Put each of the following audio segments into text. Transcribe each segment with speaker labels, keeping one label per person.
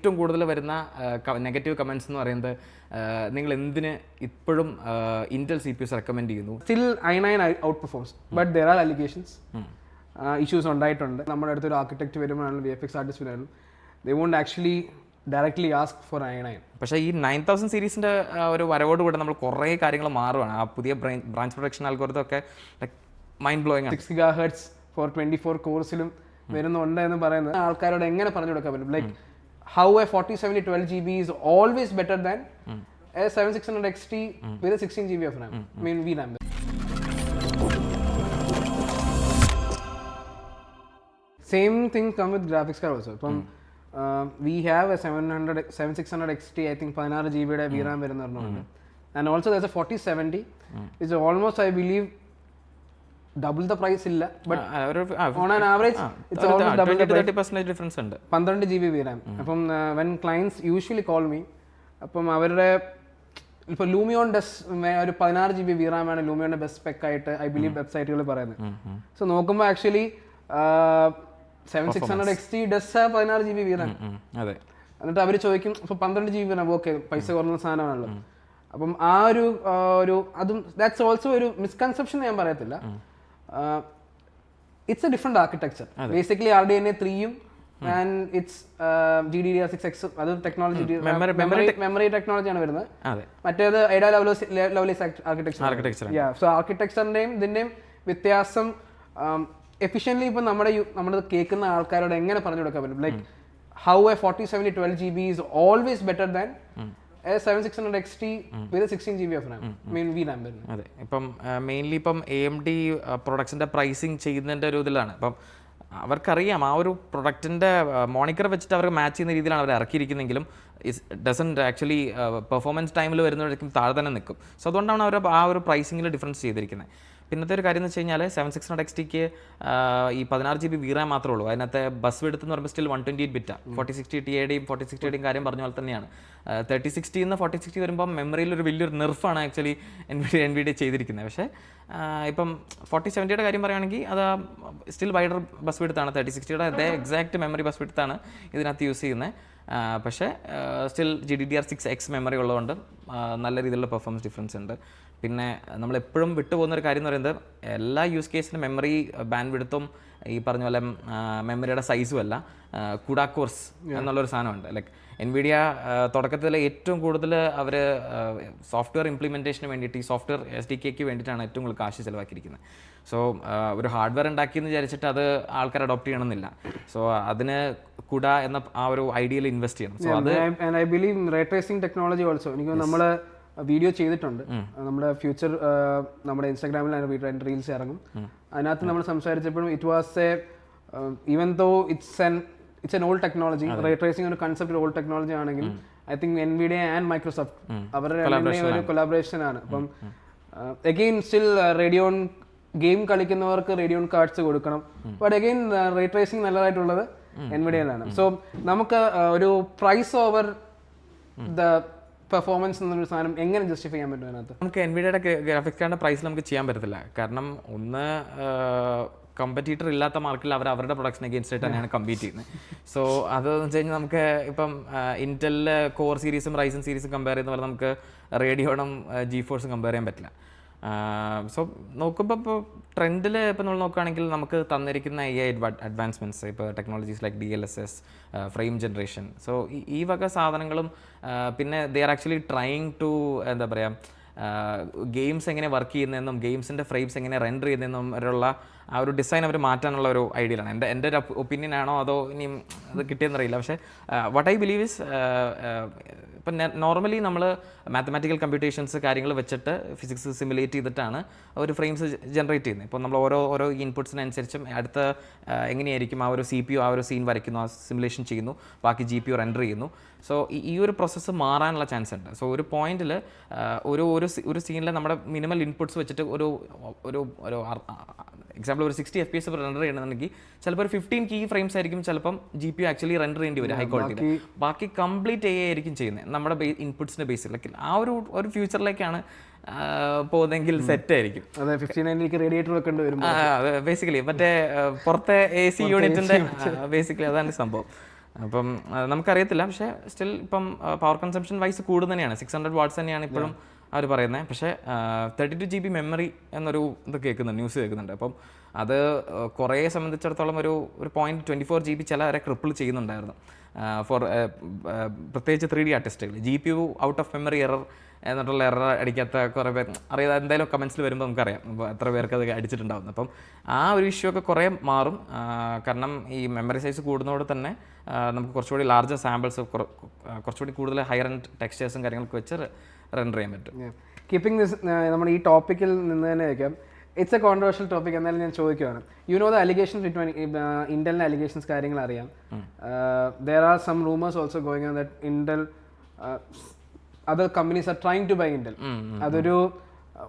Speaker 1: ഏറ്റവും കൂടുതൽ വരുന്ന നെഗറ്റീവ് കമൻറ്റ്സ് എന്ന് പറയുന്നത് നിങ്ങൾ എന്തിന് ഇപ്പോഴും ഇന്റൽ CPUs റെക്കമെൻഡ് ചെയ്യുന്നു?
Speaker 2: Still i9 outperforms, but there are allegations, issues ഉണ്ടായിട്ടുണ്ട്. നമ്മുടെ അടുത്തൊരു ആർക്കിടെക്ട് വരുമ്പോഴാണ് VFX ആർട്ടിസ്റ്റ് വരുന്നത്, they won't actually directly ask for i9.
Speaker 1: പക്ഷേ ഈ 9000 സീരീസിൻ്റെ ഒരു വരവോടുകൂടെ നമ്മൾ കുറേ കാര്യങ്ങൾ മാറുകയാണ്. ആ പുതിയ ബ്രാഞ്ച് പ്രൊഡക്ഷൻ അൽഗോരിതം ഒക്കെ മൈൻഡ് ബ്ലോയിങ് ആണ്.
Speaker 2: 6 GHz for 24 കോഴ്സിലും വരുന്നുണ്ട് എന്ന് പറയുന്നത് ആൾക്കാരോട് എങ്ങനെ പറഞ്ഞു കൊടുക്കാൻ പറ്റും? Like how A 4070 12GB is always better than a 7600 XT with a 16GB of RAM, I mean VRAM. Same thing come with graphics card also. From we have a 7600 XT, I think 16GB VRAM വരുന്നുണ്ട്, and also there's a 4070 is almost, I believe, double the price illa, but on an average it's almost double the price.
Speaker 1: 30% difference ഉണ്ട്.
Speaker 2: 12GB VRAM. അപ്പം when clients usually call me, അപ്പം അവരുടെ ഇപ്പോൾ ലൂമിയോൺ ഒരു 16GB VRAM ആണ് ലൂമിയോന്റെ best spec ആയിട്ട് I believe വെബ്സൈറ്റുകൾ പറയുന്നത്. സോ നോക്കുമ്പോൾ actually 7600 XT does have 16GB VRAM.
Speaker 1: അതെ. എന്നിട്ട്
Speaker 2: അവർ ചോദിക്കും ഇപ്പോൾ 12GB VRAM, ഓക്കെ പൈസ കുറഞ്ഞ സാധനമാണല്ലോ. അപ്പം ആ ഒരു അതും ദാറ്റ്സ് ഓൾസോ ഒരു മിസ്കൺസെപ്ഷൻ ഞാൻ പറയത്തില്ല. It's a different architecture. Basically RDNA 3 and it's GDDR6X, അത് ടെക്നോളജി മെമ്മറി ടെക്നോളജി ആണ് വരുന്നത്. മറ്റേത് ADA Lovelace ആർക്കിടെക്ചർ. സോ ആർക്കിടെക്ചറിന്റെയും ഇതിന്റെയും വ്യത്യാസം എഫിഷ്യൻ്റ്ലി ഇപ്പം നമ്മുടെ കേൾക്കുന്ന ആൾക്കാരോട് എങ്ങനെ പറഞ്ഞു കൊടുക്കാൻ പറ്റും? Like how A 4070 12GB is always better than a 7600 XT with a 16GB of RAM, I mean VRAM.
Speaker 1: അതെ. ഇപ്പം മെയിൻലി ഇപ്പം AMD പ്രൊഡക്ട്സിൻ്റെ പ്രൈസിങ് ചെയ്യുന്നതിൻ്റെ ഒരു ഇതിലാണ്. അപ്പം അവർക്കറിയാം ആ ഒരു പ്രൊഡക്റ്റിൻ്റെ മോണിക്കർ വെച്ചിട്ട് അവർക്ക് മാച്ച് ചെയ്യുന്ന രീതിയിലാണ് അവർ ഇറക്കിയിരിക്കുന്നെങ്കിലും ഡസൻറ്റ് ആക്ച്വലി പെർഫോമൻസ് ടൈമിൽ വരുന്നവരേക്കും താഴെ തന്നെ നിൽക്കും. സോ അതുകൊണ്ടാണ് അവർ ആ ഒരു പ്രൈസിങ്ങിൽ ഡിഫറൻസ് ചെയ്തിരിക്കുന്നത്. പിന്നത്തെ ഒരു കാര്യം എന്ന് വെച്ച് കഴിഞ്ഞാൽ 7600 XTക്ക് ഈ 16GB VRAM മാത്രമേ ഉള്ളൂ. അതിനകത്തെ ബസ് വിഡ്ത്ത് എന്ന് പറയുമ്പോൾ സ്റ്റിൽ 128 ബിറ്റാണ്. 4060 Tiയുടെയും 4060യുടെയും കാര്യം പറഞ്ഞ പോലെ തന്നെയാണ്. 3060 നിന്ന് 4060 വരുമ്പം മെമ്മറിയിൽ ഒരു വലിയൊരു നെർഫാണ് ആക്ച്വലി NVIDIA ചെയ്തിരിക്കുന്നത്. പക്ഷേ ഇപ്പം 4070യുടെ കാര്യം പറയുകയാണെങ്കിൽ അത് സ്റ്റിൽ വൈഡർ ബസ് വിഡ്ത്താണ്. 3060യുടെ അതേ എക്സാക്ട് മെമ്മറി ബസ് വിഡ്ത്താണ് ഇതിനകത്ത് യൂസ് ചെയ്യുന്നത്. പക്ഷേ സ്റ്റിൽ GDDR6X മെമ്മറി ഉള്ളതുകൊണ്ട് നല്ല രീതിയിലുള്ള പെർഫോമൻസ് ഡിഫറൻസ് ഉണ്ട്. പിന്നെ നമ്മളെപ്പോഴും വിട്ടുപോകുന്നൊരു കാര്യം എന്ന് പറയുന്നത് എല്ലാ യൂസ് കേസിനും മെമ്മറി ബാൻഡ് വിഡ്ത്തും ഈ പറഞ്ഞ പോലെ മെമ്മറിയുടെ സൈസും അല്ല, കുഡാ കോഴ്സ് എന്നുള്ളൊരു സാധനമുണ്ട്. ലൈക്ക് NVIDIA തുടക്കത്തിൽ ഏറ്റവും കൂടുതൽ അവർ സോഫ്റ്റ്വെയർ ഇംപ്ലിമെൻറ്റേഷന് വേണ്ടിയിട്ട് ഈ സോഫ്റ്റ്വെയർ SDKക്ക് വേണ്ടിയിട്ടാണ് ഏറ്റവും കൂടുതൽ കാശ് ചിലവാക്കിയിരിക്കുന്നത്. സോ ഒരു ഹാർഡ്വെയർ ഉണ്ടാക്കിയെന്ന് വിചാരിച്ചിട്ട് അത് ആൾക്കാർ അഡോപ്റ്റ് ചെയ്യണമെന്നില്ല. സോ അതിന് കുഡ എന്ന ആ ഒരു ഐഡിയയിൽ ഇൻവെസ്റ്റ് ചെയ്യണം. സോ അത്
Speaker 2: I believe ray tracing technology also എനിക്ക് നമ്മൾ വീഡിയോ ചെയ്തിട്ടുണ്ട്. നമ്മുടെ ഫ്യൂച്ചർ നമ്മുടെ ഇൻസ്റ്റാഗ്രാമിൽ റീൽസ് ഇറങ്ങും. അതിനകത്ത് നമ്മൾ സംസാരിച്ചപ്പോഴും it was a even though it's an old technology, ray tracing ഒരു കൺസെപ്റ്റ് ഓൾഡ് ടെക്നോളജി ആണെങ്കിൽ I think NVIDIA and Microsoft അവരുടെ ഒരു കൊളാബറേഷൻ ആണ്. അപ്പം അഗെയിൻ സ്റ്റിൽ റേഡിയോൺ ഗെയിം കളിക്കുന്നവർക്ക് റേഡിയോൺ കാർഡ്സ് കൊടുക്കണം. ബട്ട് അഗെയിൻ റേ ട്രേസിംഗ് നല്ലതായിട്ടുള്ളത് NVIDIA-ലാണ്. സോ നമുക്ക് ഒരു പ്രൈസ് ഓവർ ദ പെർഫോമൻസ് എന്നൊരു സാധനം എങ്ങനെ ജസ്റ്റിഫൈ ചെയ്യാൻ പറ്റും അതിനകത്ത്?
Speaker 1: നമുക്ക് NVIDIA-യുടെ ഗ്രാഫിക്സ് കാർഡിൻ്റെ പ്രൈസ് നമുക്ക് ചെയ്യാൻ പറ്റത്തില്ല. കാരണം ഒന്ന് കമ്പറ്റീറ്റർ ഇല്ലാത്ത മാർക്കിൽ അവരുടെ പ്രൊഡക്ഷൻ അഗെയിൻസ്റ്റ് ആയിട്ട് തന്നെയാണ് കമ്പീറ്റ് ചെയ്യുന്നത്. സോ അതെന്ന് വെച്ച് കഴിഞ്ഞാൽ നമുക്ക് ഇപ്പം ഇൻറ്റലിലെ കോർ സീരീസും റൈസൻ സീരീസും കമ്പയർ ചെയ്യുന്ന പോലെ നമുക്ക് റേഡിയോണും GeForce കമ്പയർ ചെയ്യാൻ പറ്റില്ല. സോ നോക്കുമ്പോൾ ഇപ്പോൾ ട്രെൻഡിൽ ഇപ്പോൾ നമ്മൾ നോക്കുകയാണെങ്കിൽ നമുക്ക് തന്നിരിക്കുന്ന AI അഡ്വാൻസ്മെൻറ്റ്സ്, ഇപ്പോൾ technologies like DLSS, frame generation, so ഈ വക സാധനങ്ങളും പിന്നെ they are actually trying to എന്താ പറയുക ഗെയിംസ് എങ്ങനെ വർക്ക് ചെയ്യുന്നതെന്നും ഗെയിംസിൻ്റെ ഫ്രെയിംസ് എങ്ങനെ റെൻഡർ ചെയ്യുന്നതെന്നും വരെയുള്ള ആ ഒരു ഡിസൈൻ അവർ മാറ്റാനുള്ള ഒരു ഐഡിയയിലാണ്. എൻ്റെ ഒരു ഒപ്പീനിയൻ ആണോ അതോ ഇനിയും അത് കിട്ടിയെന്നറിയില്ല. പക്ഷേ വാട്ട് ഐ ബിലീവ് ഇസ് ഇപ്പം നോർമലി നമ്മൾ മാത്തമാറ്റിക്കൽ കമ്പ്യൂട്ടേഷൻസ് കാര്യങ്ങൾ വെച്ചിട്ട് ഫിസിക്സ് സിമുലേറ്റ് ചെയ്തിട്ടാണ് ഒരു ഫ്രെയിംസ് ജനറേറ്റ് ചെയ്യുന്നത്. ഇപ്പോൾ നമ്മൾ ഓരോ ഇൻപുട്സിനനുസരിച്ചും അടുത്ത എങ്ങനെയായിരിക്കും ആ ഒരു CPU ആ ഒരു സീൻ വരയ്ക്കുന്നു, ആ സിമുലേഷൻ ചെയ്യുന്നു, ബാക്കി GPU റെൻഡർ ചെയ്യുന്നു. സോ ഈ ഒരു പ്രോസസ്സ് മാറാനുള്ള ചാൻസ് ഉണ്ട്. സോ ഒരു പോയിന്റിൽ ഒരു സീനിൽ നമ്മുടെ മിനിമൽ ഇൻപുട്സ് വെച്ചിട്ട് ഒരു എക്സാമ്പിൾ ഒരു 60 FPS റെൻഡർ ചെയ്യണമെന്നുണ്ടെങ്കിൽ ചിലപ്പോൾ ഒരു 15 കീ ഫ്രെയിംസ് ആയിരിക്കും ചിലപ്പം GPU ആക്ച്വലി റെൻഡർ ചെയ്യേണ്ടി വരും ഹൈ ക്വാളിറ്റിയിൽ. ബാക്കി കംപ്ലീറ്റ് AI ആയിരിക്കും ചെയ്യുന്നത് നമ്മുടെ ഇൻപുട്സിൻ്റെ ബേസിലേക്ക്. ആ ഒരു ഫ്യൂച്ചറിലേക്കാണ് പോകുന്നെങ്കിൽ സെറ്റ് ആയിരിക്കും. ബേസിക്കലി മറ്റേ പുറത്തെ AC യൂണിറ്റിൻ്റെ ബേസിക്കലി അതാണ് സംഭവം. അപ്പം നമുക്കറിയത്തില്ല, പക്ഷേ സ്റ്റിൽ ഇപ്പം പവർ കൺസംഷൻ വൈസ് കൂടുതൽ 600 വാട്ട്സ് തന്നെയാണ് ഇപ്പോഴും അവർ പറയുന്നത്. പക്ഷേ 32 GB മെമ്മറി എന്നൊരു ഇത് കേൾക്കുന്നുണ്ട്, ന്യൂസ് കേൾക്കുന്നുണ്ട്. അപ്പം അത് കുറേ സംബന്ധിച്ചിടത്തോളം ഒരു 0.24 GB ചിലവരെ ക്രിപ്പിൾ ചെയ്യുന്നുണ്ടായിരുന്നു ഫോർ പ്രത്യേകിച്ച് 3D ആർട്ടിസ്റ്റുകൾ. GPU out of memory error എന്നിട്ടുള്ള എറർ അടിക്കാത്ത കുറേ പേർ അറിയാതെ എന്തായാലും കമൻസിൽ വരുമ്പോൾ നമുക്കറിയാം എത്ര പേർക്ക് അത് അടിച്ചിട്ടുണ്ടാകുന്നു. അപ്പം ആ ഒരു ഇഷ്യൂ ഒക്കെ കുറേ മാറും. കാരണം ഈ മെമ്മറി സൈസ് കൂടുന്നതോടെ തന്നെ നമുക്ക് കുറച്ചുകൂടി ലാർജർ സാമ്പിൾസ്, കുറച്ചുകൂടി കൂടുതൽ ഹയർ എൻഡ് ടെക്സ്റ്റേഴ്സും കാര്യങ്ങളൊക്കെ വെച്ച് റെൻഡർ ചെയ്യാൻ പറ്റും.
Speaker 2: കീപ്പിംഗ് ദിസ്, നമ്മുടെ ഈ ടോപ്പിക്കിൽ നിന്ന് തന്നെ വയ്ക്കാം. ഇറ്റ്സ് എ കോൺട്രവേഴ്ഷ്യൽ ടോപ്പിക്, എന്നാലും ഞാൻ ചോദിക്കുകയാണ്. You know the allegations between ഇന്റലിൻ്റെ അലിഗേഷൻസ് കാര്യങ്ങൾ അറിയാം. There are some rumours also going on that Intel other companies are trying to buy Intel. അതൊരു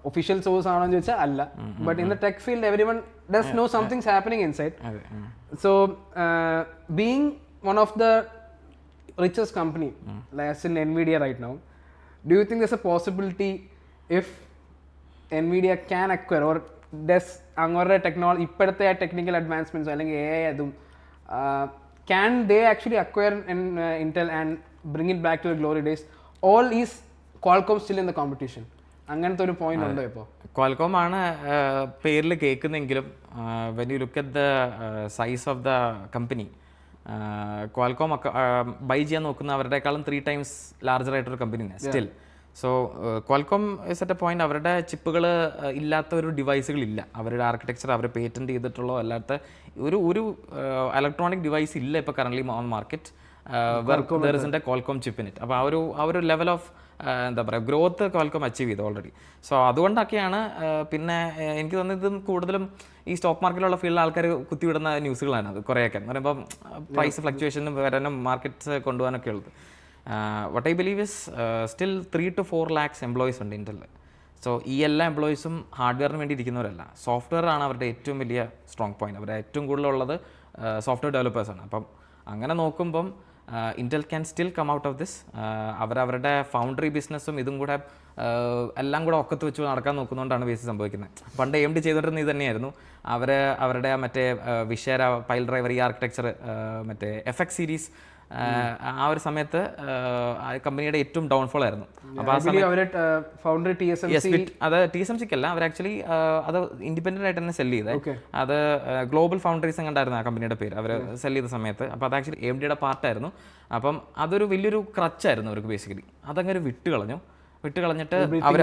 Speaker 2: ഒഫീഷ്യൽ സോഴ്സ് ആണോ എന്ന് ചോദിച്ചാൽ അല്ല. But in the tech field everyone does know something's happening inside. So being one of the richest company as in Nvidia right now, do you think there's a possibility if Nvidia can acquire or does അങ്ങോട്ട് technology ഇപ്പോഴത്തെ technical advancements അല്ലെങ്കിൽ AI അതും can they actually acquire Intel and bring it back to the glory days? All is Qualcomm still in the competition? അങ്ങനത്തെ ഒരു point ഉണ്ടോ ഇപ്പോൾ?
Speaker 1: Qualcomm ആണ് പേരിൽ കേൾക്കുന്നെങ്കിലും when you look at the size of the company, Qualcomm buy ചെയ്യാൻ നോക്കുന്ന അവരുടെക്കാളും 3 times ലാർജർ ആയിട്ടൊരു കമ്പനിയാണ് still. So Qualcomm is at a point അവരുടെ ചിപ്പുകൾ ഇല്ലാത്ത ഒരു ഡിവൈസുകളില്ല. അവരുടെ ആർക്കിടെക്ചർ അവർ പേറ്റൻറ്റ് ചെയ്തിട്ടുള്ളോ അല്ലാത്ത ഒരു ഇലക്ട്രോണിക് ഡിവൈസ് ഇല്ല ഇപ്പോൾ currently on market there is A Qualcomm chip in it. അപ്പോൾ ആ ഒരു ലെവൽ ഓഫ് എന്താ പറയുക ഗ്രോത്ത് ക്വാൽകോം അച്ചീവ് ചെയ്തു ഓൾറെഡി. സോ അതുകൊണ്ടൊക്കെയാണ് പിന്നെ എനിക്ക് തോന്നുന്നത് ഇതും കൂടുതലും ഈ സ്റ്റോക്ക് മാർക്കറ്റിലുള്ള ഫീൽഡിൽ ആൾക്കാർ കുത്തിവിടുന്ന ന്യൂസുകളാണ് അത് കുറേയൊക്കെ. എന്ന് പറയുമ്പോൾ പ്രൈസ് ഫ്ലക്ച്വേഷനും വരാനും മാർക്കറ്റ്സ് കൊണ്ടുപോകാനൊക്കെ ഉള്ളത്. What I believe is still 3 to 4 lakhs employees ഉണ്ട് ഇന്റലിൽ. സോ ഈ എല്ലാ എംപ്ലോയീസും ഹാർഡ്വെയറിന് വേണ്ടി ഇരിക്കുന്നവരല്ല, സോഫ്റ്റ്വെയർ ആണ് അവരുടെ ഏറ്റവും വലിയ സ്ട്രോങ് പോയിന്റ്. അവരുടെ ഏറ്റവും കൂടുതലുള്ളത് സോഫ്റ്റ്വെയർ ഡെവലപ്പേഴ്സാണ്. അപ്പം അങ്ങനെ നോക്കുമ്പം Intel can still come out of this. അവരവരുടെ ഫൗണ്ടറി ബിസിനസ്സും ഇതും കൂടെ എല്ലാം കൂടെ ഒക്കത്ത് വെച്ച് നടക്കാൻ നോക്കുന്നതുകൊണ്ടാണ് ബേസിസ് സംഭവിക്കുന്നത്. പണ്ട് AMD ചെയ്തുകൊണ്ടിരുന്നത് ഇത് തന്നെയായിരുന്നു. അവരുടെ മറ്റേ വിഷേര പൈൽ ഡ്രൈവർ ഈ ആർക്കിടെക്ചർ മറ്റേ FX സീരീസ് ആ ഒരു സമയത്ത് കമ്പനിയുടെ ഏറ്റവും ഡൗൺഫോൾ ആയിരുന്നു. അപ്പോൾ ആ സമയത്ത് അത് TSMC അല്ല, അവർ ആക്ച്വലി അത് ഇൻഡിപെൻഡൻ്റ് ആയിട്ട് തന്നെ സെല് ചെയ്തത്. അത് ഗ്ലോബൽ ഫൗണ്ടറീസ് ഉണ്ടായിരുന്നു ആ കമ്പനിയുടെ പേര്. അവർ സെല് ചെയ്ത സമയത്ത് അപ്പോൾ അത് ആക്ച്വലി AMDയുടെ പാർട്ടായിരുന്നു. അപ്പം അതൊരു വലിയൊരു ക്രച്ചായിരുന്നു അവർക്ക് ബേസിക്കലി. അതങ്ങനെ വിട്ട് കളഞ്ഞിട്ട് അവർ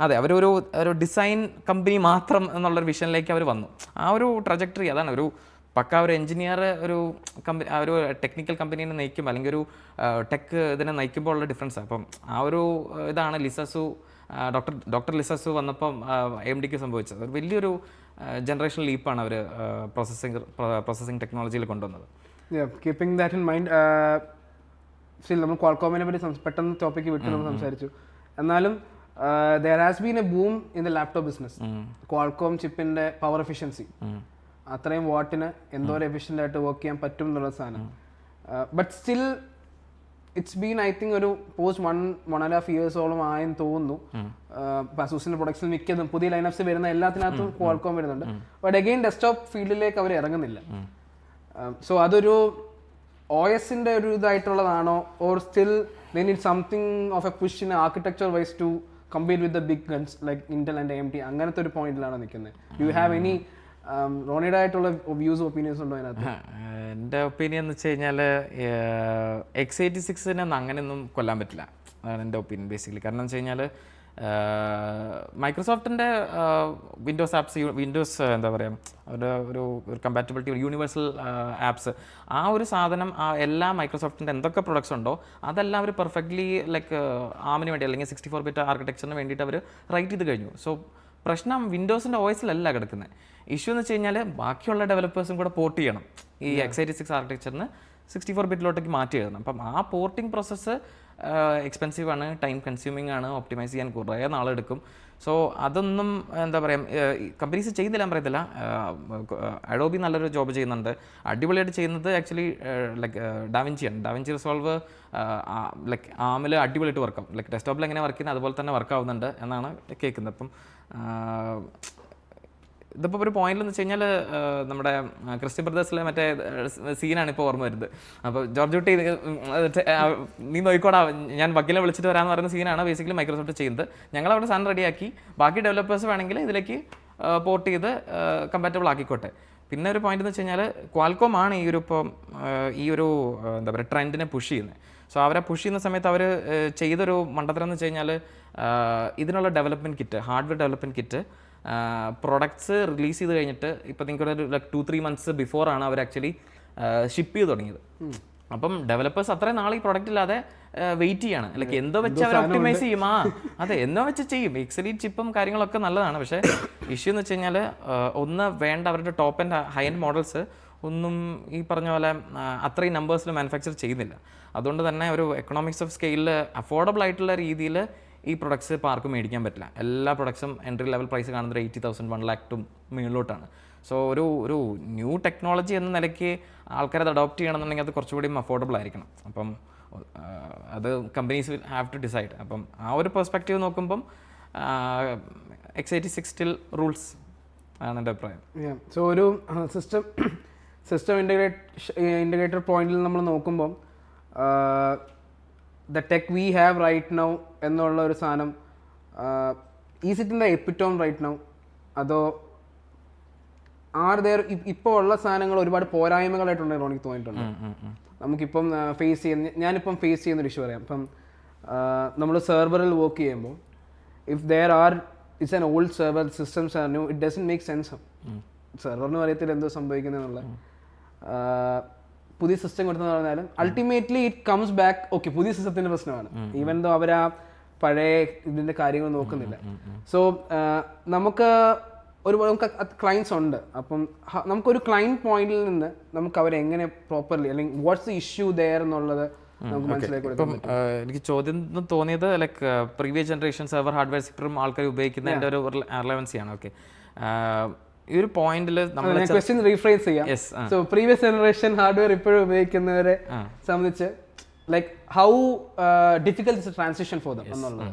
Speaker 1: അതെ അവരൊരു ഡിസൈൻ കമ്പനി മാത്രം എന്നുള്ളൊരു വിഷനിലേക്ക് അവർ വന്നു. ആ ഒരു ട്രജക്ടറി അതാണ്. ഒരു പക്ക ഒരു എഞ്ചിനീയർ ഒരു ഒരു ടെക്നിക്കൽ കമ്പനീനെ നയിക്കുമ്പോൾ അല്ലെങ്കിൽ ഒരു ടെക് ഇതിനെ നയിക്കുമ്പോൾ ഉള്ള ഡിഫറൻസ്. അപ്പം ആ ഒരു ഇതാണ് ലിസസു ഡോക്ടർ ലിസസു വന്നപ്പം AMDക്ക് സംഭവിച്ചത്. ഒരു വലിയൊരു ജനറേഷണൽ ലീപ്പാണ് അവർ പ്രോസസ്സിംഗ് ടെക്നോളജിയിൽ കൊണ്ടുവന്നത്.
Speaker 2: Keeping that in mind, still നമ്മൾ ക്വാൾകോമിനെ പറ്റി പെട്ടെന്ന് ടോപ്പിക്ക് വിട്ട് നമ്മൾ സംസാരിച്ചു. എന്നാലും there has been a boom in the laptop business. Qualcomm ചിപ്പിൻ്റെ പവർ എഫിഷ്യൻസി, അത്രയും വാട്ടിന് എന്തോരം എഫിഷ്യൻ്റ് ആയിട്ട് വർക്ക് ചെയ്യാൻ പറ്റും എന്നുള്ള സാധനം. But still it's been I think ഒരു പോസ്റ്റ് 1.5 yearsോളം ആയെന്ന് തോന്നുന്നു. അസൂസിൻ്റെ പ്രൊഡക്ട്സിൽ മിക്കതും പുതിയ ലൈനപ്സ് വരുന്ന എല്ലാത്തിനകത്തും ക്വാൾകോം വരുന്നുണ്ട്. ബട്ട് അഗെയിൻ ഡെസ്ക്ടോപ്പ് ഫീൽഡിലേക്ക് അവർ ഇറങ്ങുന്നില്ല. സോ അതൊരു OSൻ്റെ ഒരു ഇതായിട്ടുള്ളതാണോ, or still they need something of a push in architecture wise to compete with the big guns like Intel and AMD? അങ്ങനത്തെ ഒരു പോയിന്റിലാണ് നിൽക്കുന്നത്. Do you have any റോണിയുടെ ആയിട്ടുള്ള വ്യൂസ് ഒപ്പീനിയൻസ് ഉണ്ടോ അതിനകത്ത്?
Speaker 1: എൻ്റെ ഒപ്പീനിയൻ എന്ന് വെച്ച് കഴിഞ്ഞാൽ x86 അങ്ങനെയൊന്നും കൊല്ലാൻ പറ്റില്ല. അതാണ് എൻ്റെ ഒപ്പീനിയൻ ബേസിക്കലി. കാരണം എന്ന് വെച്ച് കഴിഞ്ഞാൽ മൈക്രോസോഫ്റ്റിൻ്റെ വിൻഡോസ് എന്താ പറയുക ഒരു കമ്പാറ്റബിലിറ്റി, ഒരു യൂണിവേഴ്സൽ ആപ്സ്, ആ ഒരു സാധനം എല്ലാ മൈക്രോസോഫ്റ്റിൻ്റെ എന്തൊക്കെ പ്രൊഡക്ട്സ് ഉണ്ടോ അതെല്ലാം അവർ പെർഫെക്റ്റ്ലി ലൈക്ക് ആമിന് വേണ്ടി അല്ലെങ്കിൽ 64-bit ആർക്കിടെക്ചറിന് വേണ്ടിയിട്ട് അവർ റൈറ്റ് ചെയ്ത് കഴിഞ്ഞു. സോ പ്രശ്നം വിൻഡോസിൻ്റെ OSലല്ല കിടക്കുന്നത്. ഇഷ്യൂ എന്ന് വെച്ച് കഴിഞ്ഞാൽ ബാക്കിയുള്ള ഡെവലപ്പേഴ്സും കൂടെ പോർട്ട് ചെയ്യണം ഈ x86 ആർക്കിടെക്ചറിന് 64-bit മാറ്റി എഴുതണം. അപ്പം ആ പോർട്ടിംഗ് പ്രോസസ്സ് എക്സ്പെൻസീവ് ആണ്, ടൈം കൺസ്യൂമിംഗ് ആണ്, ഒപ്റ്റിമൈസ് ചെയ്യാൻ കുറേ നാളെടുക്കും. സോ അതൊന്നും എന്താ പറയുക കമ്പനീസ് ചെയ്യുന്നില്ല ഞാൻ പറയത്തില്ല. അഡോബി നല്ലൊരു ജോബ് ചെയ്യുന്നുണ്ട്, അടിപൊളിയായിട്ട് ചെയ്യുന്നത് ആക്ച്വലി ലൈക്ക് ഡാവിഞ്ചിയാണ്. ഡാവിഞ്ചി റിസോൾവ് ലൈക്ക് ആമിൽ അടിപൊളിയായിട്ട് വർക്കാവും. ലൈക്ക് ഡെസ്ക്ടോപ്പിൽ എങ്ങനെ വർക്ക് ചെയ്യുന്നത് അതുപോലെ തന്നെ വർക്കാവുന്നുണ്ട് എന്നാണ് കേൾക്കുന്നത്. അപ്പം ഇതിപ്പോൾ ഒരു പോയിന്റിൽ എന്ന് വെച്ച് കഴിഞ്ഞാൽ നമ്മുടെ ക്രിസ്ത്യൻ ബ്രദേഴ്സിലെ മറ്റേ സീനാണ് ഇപ്പോൾ ഓർമ്മ വരുന്നത്. അപ്പോൾ ജോർജ് കുട്ടി നീ നോക്കിക്കോടാ ഞാൻ വക്കീലെ വിളിച്ചിട്ട് വരാമെന്ന് പറയുന്ന സീനാണ് ബേസിക്കലി മൈക്രോസോഫ്റ്റ് ചെയ്യുന്നത്. ഞങ്ങളവിടെ സാധനം റെഡിയാക്കി ബാക്കി ഡെവലപ്പേഴ്സ് വേണമെങ്കിൽ ഇതിലേക്ക് പോർട്ട് ചെയ്ത് കമ്പാറ്റബിൾ ആക്കിക്കോട്ടെ. പിന്നെ ഒരു പോയിന്റ് എന്ന് വെച്ച് കഴിഞ്ഞാൽ ക്വാൽകോം ആണ് ഈ ഒരു എന്താ പറയുക ട്രെൻഡിനെ പുഷ് ചെയ്യുന്നത്. സോ അവരെ പുഷ് ചെയ്യുന്ന സമയത്ത് അവർ ചെയ്തൊരു മണ്ടത്തരം എന്ന് വെച്ച് കഴിഞ്ഞാൽ ഇതിനുള്ള development kit, hardware development kit products release ചെയ്ത് കഴിഞ്ഞിട്ട് ഇപ്പോൾ നിങ്ങൾക്കൊരു 2-3 months ബിഫോറാണ് അവർ ആക്ച്വലി ഷിപ്പ് ചെയ്ത് തുടങ്ങിയത്. അപ്പം ഡെവലപ്പേഴ്സ് അത്രയും നാൾ ഈ പ്രൊഡക്റ്റ് ഇല്ലാതെ വെയിറ്റ് ചെയ്യാണ്. ലൈക്ക് എന്തോ വെച്ച് അവർ ഒപ്റ്റിമൈസ് ചെയ്യും. അതെ എന്തോ വെച്ച് ചെയ്യും. എക്സലീറ്റ് ചിപ്പും കാര്യങ്ങളൊക്കെ നല്ലതാണ്. പക്ഷേ ഇഷ്യൂ എന്ന് വെച്ച് കഴിഞ്ഞാൽ ഒന്ന് വേണ്ട അവരുടെ top and high end models ഒന്നും ഈ പറഞ്ഞ പോലെ അത്രയും നമ്പേഴ്സിൽ മാനുഫാക്ചർ ചെയ്യുന്നില്ല. അതുകൊണ്ട് തന്നെ ഒരു എക്കണോമിക്സ് ഓഫ് സ്കെയിലിൽ അഫോർഡബിൾ ആയിട്ടുള്ള രീതിയിൽ ഈ പ്രൊഡക്ട്സ് ഇപ്പോൾ ആർക്കും മേടിക്കാൻ പറ്റില്ല. എല്ലാ പ്രൊഡക്ട്സും എൻട്രി ലെവൽ പ്രൈസ് കാണുന്നത് 80,000 1 lakh മുകളിലോട്ടാണ്. സോ ഒരു ന്യൂ ടെക്നോളജി എന്ന നിലയ്ക്ക് ആൾക്കാരത് അഡോപ്റ്റ് ചെയ്യണമെന്നുണ്ടെങ്കിൽ അത് കുറച്ചുകൂടി അഫോർഡബിൾ ആയിരിക്കണം. അപ്പം അത് companies will have to decide. അപ്പം ആ ഒരു പെർസ്പെക്റ്റീവ് നോക്കുമ്പം x86 സ്റ്റിൽ റൂൾസ് ആണ് എൻ്റെ അഭിപ്രായം.
Speaker 2: സോ ഒരു സിസ്റ്റം ഇൻ്റഗ്രേറ്റർ പോയിന്റിൽ നമ്മൾ നോക്കുമ്പം the tech we have right now എന്നുള്ള ഒരു സാധനം is it in the epitome right now, അതോ ഇപ്പോൾ ഉള്ള സാധനങ്ങൾ ഒരുപാട് പോരായ്മകളായിട്ടുണ്ടെന്ന് എനിക്ക് തോന്നിയിട്ടുണ്ട്. നമുക്കിപ്പം ഞാനിപ്പം ഫേസ് ചെയ്യുന്നൊരു ഇഷ്യൂ പറയാം. ഇപ്പം നമ്മൾ സെർവറിൽ വർക്ക് ചെയ്യുമ്പോൾ if there are it's an old server systems are new, it doesn't make sense. സെർവറിന് പറയത്തില്ല എന്തോ സംഭവിക്കുന്നതെന്നുള്ള പുതിയ സിസ്റ്റം കൊടുത്തെന്ന് പറഞ്ഞാലും ultimately it comes back okay പുതിയ സിസ്റ്റത്തിൻ്റെ പ്രശ്നമാണ്. ഈവൻ ദോ അവർ ആ പഴയ ഇതിൻ്റെ കാര്യങ്ങൾ നോക്കുന്നില്ല. സോ നമുക്ക് ക്ലയൻസ് ഉണ്ട്. അപ്പം നമുക്കൊരു ക്ലയൻറ്റ് പോയിന്റിൽ നിന്ന് നമുക്ക് അവരെ എങ്ങനെ പ്രോപ്പർലി അല്ലെങ്കിൽ വാട്ട്സ് ദി ഇഷ്യൂ ദെയർ എന്നുള്ളത് നമുക്ക് മനസ്സിലാക്കി കൊടുക്കാം.
Speaker 1: എനിക്ക് ചോദ്യം തോന്നിയത് like previous generation server hardwares ഇപ്പോഴും ആൾക്കാർ ഉപയോഗിക്കുന്നതിൻ്റെ ഒരു റിലവൻസിയാണ്. ഓക്കെ ഈ ഒരു പോയിന്റിൽ നമ്മൾ
Speaker 2: ക്വസ്റ്റ്യൻ റീഫ്രേസ് ചെയ്യാം. സോ പ്രീവിയസ് ജനറേഷൻ ഹാർഡ്വെയർ ഇപ്പോഴും ഉപയോഗിക്കുന്നവരെ സംബന്ധിച്ച് like how difficult is A transition for them എന്നുള്ളത്.